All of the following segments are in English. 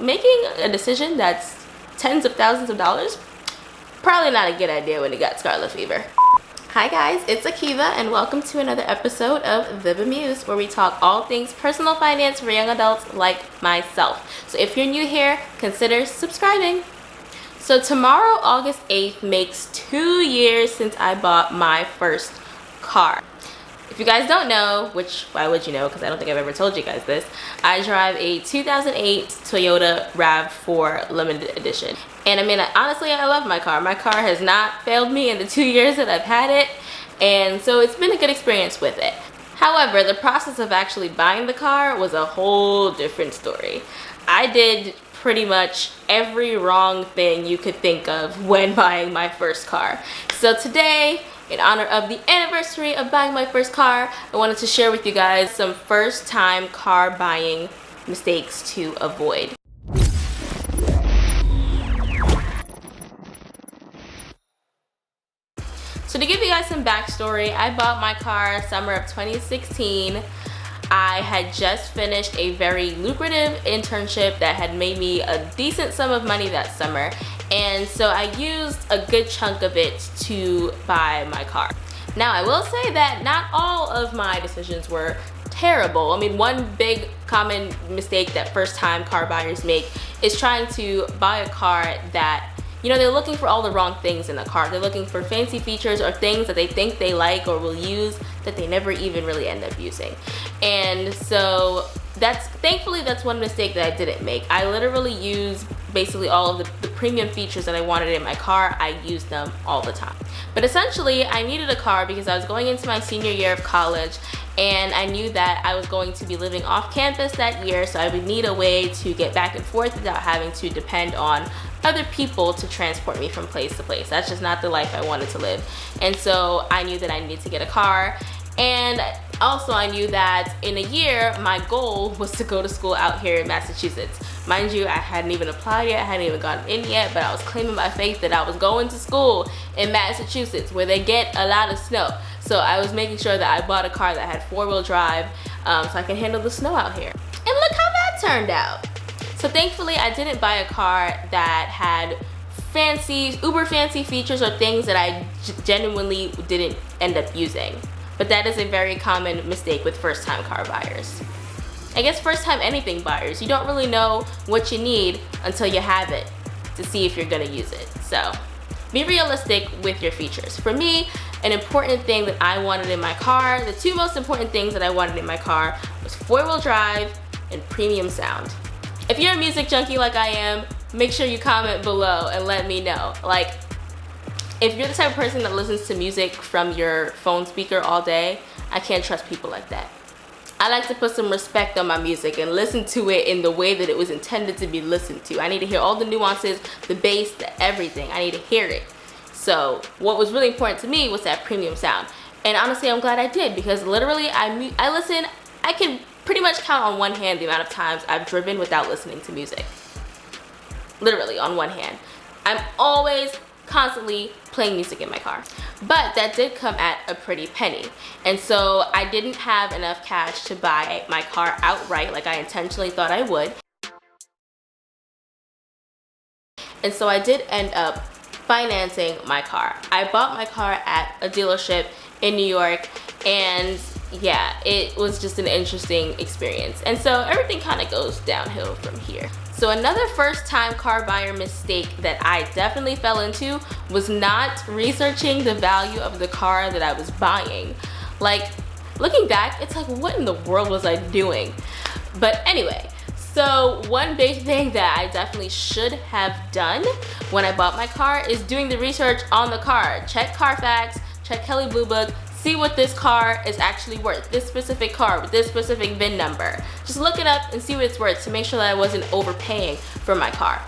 making a decision that's tens of thousands of dollars, probably not a good idea when you got scarlet fever. Hi guys, it's Akeiva and welcome to another episode of The Bemused, where we talk all things personal finance for young adults like myself. So if you're new here, consider subscribing. So tomorrow, August 8th, makes 2 years since I bought my first car. If you guys don't know, which why would you know, because I don't think I've ever told you guys this, I drive a 2008 Toyota RAV4 limited edition. And I mean, honestly, I love my car. My car has not failed me in the 2 years that I've had it, and so it's been a good experience with it. However, the process of actually buying the car was a whole different story. I did pretty much every wrong thing you could think of when buying my first car. So today, in honor of the anniversary of buying my first car, I wanted to share with you guys some first-time car buying mistakes to avoid. So to give you guys some backstory, I bought my car summer of 2016. I had just finished a very lucrative internship that had made me a decent sum of money that summer, and so I used a good chunk of it to buy my car. Now I will say that not all of my decisions were terrible. I mean, one big common mistake that first time car buyers make is trying to buy a car that, you know, they're looking for all the wrong things in a car. They're looking for fancy features or things that they think they like or will use that they never even really end up using. And so thankfully that's one mistake that I didn't make. I literally use basically all of the premium features that I wanted in my car. I used them all the time. But essentially I needed a car because I was going into my senior year of college, and I knew that I was going to be living off campus that year, so I would need a way to get back and forth without having to depend on other people to transport me from place to place. That's just not the life I wanted to live. And so I knew that I needed to get a car. And also I knew that in a year, my goal was to go to school out here in Massachusetts. Mind you, I hadn't even applied yet, I hadn't even gotten in yet, but I was claiming my faith that I was going to school in Massachusetts where they get a lot of snow. So I was making sure that I bought a car that had four-wheel drive so I can handle the snow out here. And look how that turned out. So thankfully I didn't buy a car that had uber fancy features or things that I genuinely didn't end up using. But that is a very common mistake with first time car buyers. I guess first time anything buyers. You don't really know what you need until you have it to see if you're gonna use it. So be realistic with your features. For me, an important thing that I wanted in my car, the two most important things that I wanted in my car was four-wheel drive and premium sound. If you're a music junkie like I am, make sure you comment below and let me know. Like, if you're the type of person that listens to music from your phone speaker all day, I can't trust people like that. I like to put some respect on my music and listen to it in the way that it was intended to be listened to. I need to hear all the nuances, the bass, the everything. I need to hear it. So what was really important to me was that premium sound. And honestly, I'm glad I did, because literally I can pretty much count on one hand the amount of times I've driven without listening to music. Literally on one hand. I'm always constantly playing music in my car. But that did come at a pretty penny. And so I didn't have enough cash to buy my car outright like I intentionally thought I would. And so I did end up financing my car. I bought my car at a dealership in New York, and yeah, it was just an interesting experience. And so everything kind of goes downhill from here. So another first time car buyer mistake that I definitely fell into was not researching the value of the car that I was buying. Like, looking back, it's like, what in the world was I doing? But anyway, so one big thing that I definitely should have done when I bought my car is doing the research on the car. Check Carfax, check Kelley Blue Book, see what this car is actually worth, this specific car with this specific VIN number. Just look it up and see what it's worth to make sure that I wasn't overpaying for my car.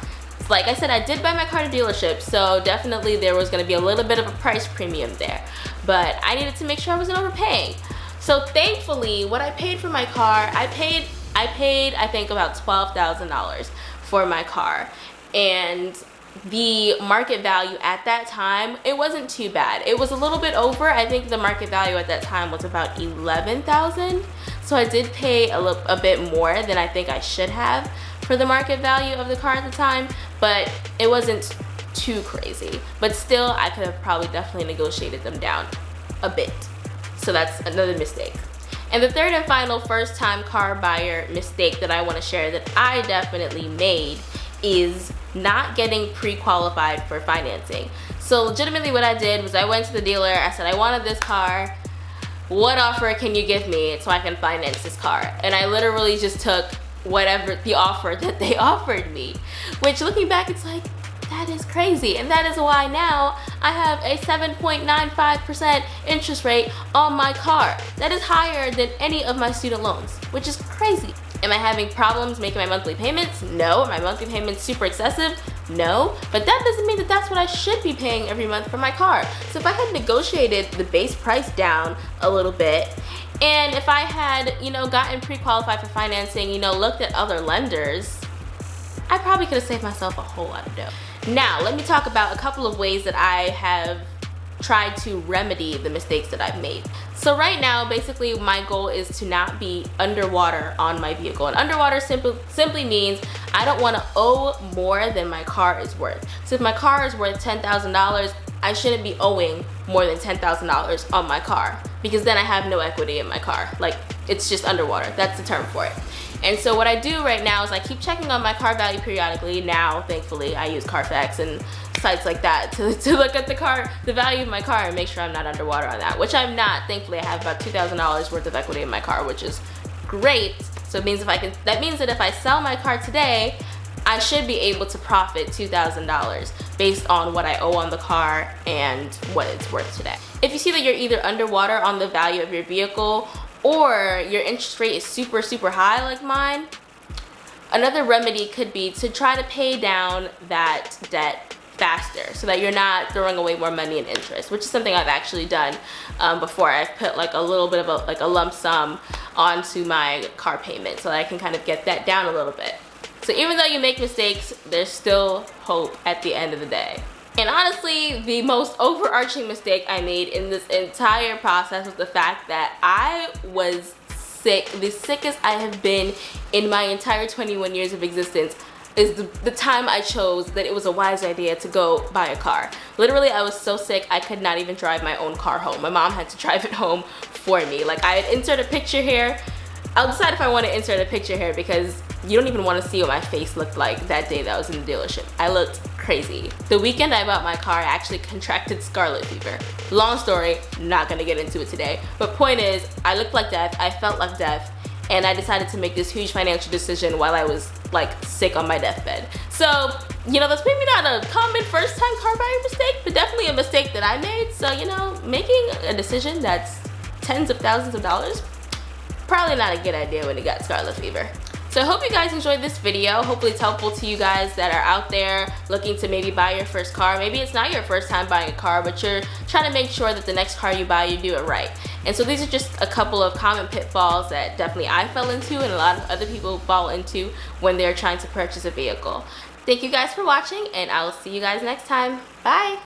Like I said, I did buy my car at a dealership, so definitely there was gonna be a little bit of a price premium there. But I needed to make sure I wasn't overpaying. So thankfully, what I paid for my car, I paid I think about $12,000 for my car. And the market value at that time, it wasn't too bad. It was a little bit over. I think the market value at that time was about 11,000. So I did pay a bit more than I think I should have for the market value of the car at the time, but it wasn't too crazy. But still, I could have probably definitely negotiated them down a bit. So that's another mistake. And the third and final first-time car buyer mistake that I want to share that I definitely made is not getting pre-qualified for financing. So legitimately what I did was I went to the dealer, I said I wanted this car, what offer can you give me so I can finance this car? And I literally just took whatever the offer that they offered me, which looking back it's like, that is crazy. And that is why now I have a 7.95% interest rate on my car. That is higher than any of my student loans, which is crazy. Am I having problems making my monthly payments? No. Are my monthly payments super excessive? No. But that doesn't mean that that's what I should be paying every month for my car. So if I had negotiated the base price down a little bit, and if I had, gotten pre-qualified for financing, looked at other lenders, I probably could have saved myself a whole lot of dough. Now, let me talk about a couple of ways that I have tried to remedy the mistakes that I've made. So right now, basically my goal is to not be underwater on my vehicle. And underwater simply means I don't want to owe more than my car is worth. So if my car is worth $10,000, I shouldn't be owing more than $10,000 on my car, because then I have no equity in my car. Like, it's just underwater. That's the term for it. And so what I do right now is I keep checking on my car value periodically. Now, thankfully, I use Carfax and sites like that to look at the value of my car and make sure I'm not underwater on that, which I'm not. Thankfully, I have about $2,000 worth of equity in my car, which is great. So it means that means that if I sell my car today, I should be able to profit $2,000 based on what I owe on the car and what it's worth today. If you see that you're either underwater on the value of your vehicle or your interest rate is super, super high like mine, another remedy could be to try to pay down that debt faster so that you're not throwing away more money in interest, which is something I've actually done before. I've put like a little bit of a lump sum onto my car payment so that I can kind of get that down a little bit. So even though you make mistakes, there's still hope at the end of the day. And honestly, the most overarching mistake I made in this entire process was the fact that I was sick. The sickest I have been in my entire 21 years of existence is the time I chose that it was a wise idea to go buy a car. Literally, I was so sick I could not even drive my own car home. My mom had to drive it home for me. Like, I had inserted a picture here. I'll decide if I want to insert a picture here because you don't even want to see what my face looked like that day that I was in the dealership. I looked crazy. The weekend I bought my car, I actually contracted scarlet fever. Long story, not gonna get into it today. But point is, I looked like death, I felt like death, and I decided to make this huge financial decision while I was like sick on my deathbed. So, that's maybe not a common first time car buying mistake, but definitely a mistake that I made. So, making a decision that's tens of thousands of dollars, probably not a good idea when you got scarlet fever. So I hope you guys enjoyed this video. Hopefully it's helpful to you guys that are out there looking to maybe buy your first car. Maybe it's not your first time buying a car, but you're trying to make sure that the next car you buy, you do it right. And so these are just a couple of common pitfalls that definitely I fell into and a lot of other people fall into when they're trying to purchase a vehicle. Thank you guys for watching, and I will see you guys next time. Bye!